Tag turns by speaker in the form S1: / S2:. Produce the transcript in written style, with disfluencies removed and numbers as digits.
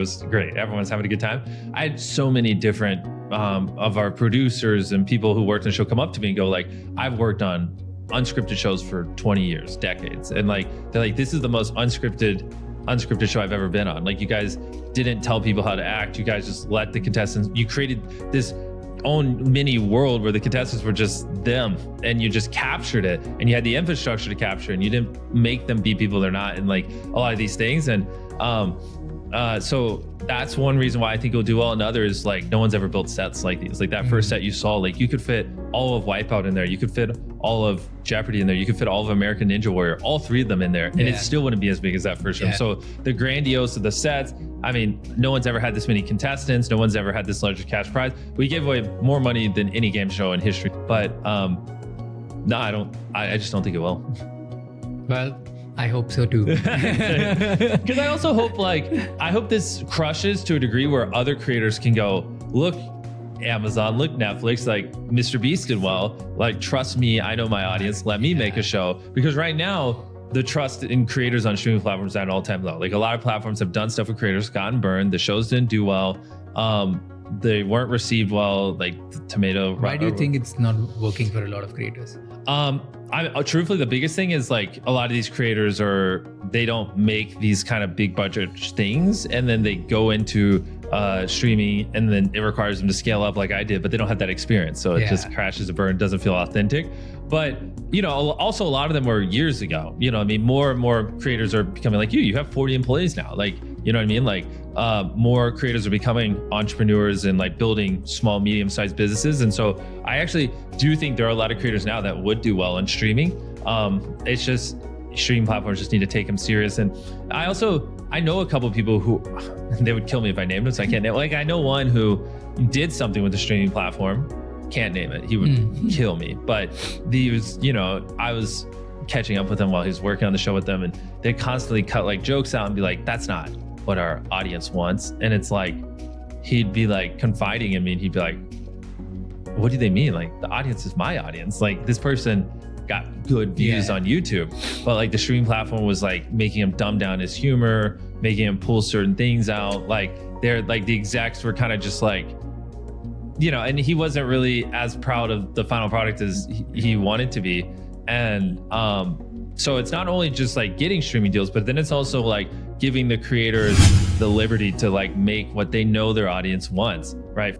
S1: was great. Everyone's having a good time. I had so many different of our producers and people who worked on the show come up to me and go like, I've worked on unscripted shows for 20 years, decades. And like, they're like, this is the most unscripted show I've ever been on. Like, you guys didn't tell people how to act. You guys just let the contestants, you created this own mini world where the contestants were just them, and you just captured it, and you had the infrastructure to capture it, and you didn't make them be people they're not, and like a lot of these things. And so that's one reason why I think it'll do well. Another is like, no one's ever built sets like these. Like that first set you saw, like you could fit all of Wipeout in there. You could fit all of Jeopardy in there. You could fit all of American Ninja Warrior, all three of them in there. And it still wouldn't be as big as that first room. So the grandiose of the sets, I mean, no one's ever had this many contestants. No one's ever had this large cash prize. We gave away more money than any game show in history. But no, I just don't think it will.
S2: Well, I hope so too.
S1: Because I also hope I hope this crushes to a degree where other creators can go, look, Amazon, look, Netflix, like Mr. Beast did well. Like, trust me, I know my audience. Let me make a show. Because right now, the trust in creators on streaming platforms is at an all-time low. Like, a lot of platforms have done stuff with creators, gotten burned. The shows didn't do well. They weren't received well. Like Tomato.
S2: Why do you think it's not working for a lot of creators?
S1: Truthfully, the biggest thing is like a lot of these creators they don't make these kind of big budget things, and then they go into streaming, and then it requires them to scale up like I did, but they don't have that experience. So it just crashes and burns, doesn't feel authentic. But, you know, also a lot of them were years ago. You know what I mean? More and more creators are becoming like you have 40 employees now. Like, you know what I mean? Like more creators are becoming entrepreneurs and like building small, medium-sized businesses. And so I actually do think there are a lot of creators now that would do well in streaming. It's just streaming platforms just need to take them serious. And I know a couple of people who, they would kill me if I named them, so I can't name. Like, I know one who did something with the streaming platform. Can't name it. He would kill me. But he was, you know, I was catching up with him while he was working on the show with them, and they constantly cut like jokes out and be like, that's not what our audience wants. And it's like, he'd be like confiding in me, and he'd be like, what do they mean? Like, the audience is my audience. Like, this person got good views on YouTube, but like the streaming platform was like making him dumb down his humor, making him pull certain things out. Like, they're like, the execs were kind of just like, you know, and he wasn't really as proud of the final product as he wanted to be. And so it's not only just like getting streaming deals, but then it's also like giving the creators the liberty to like make what they know their audience wants, right?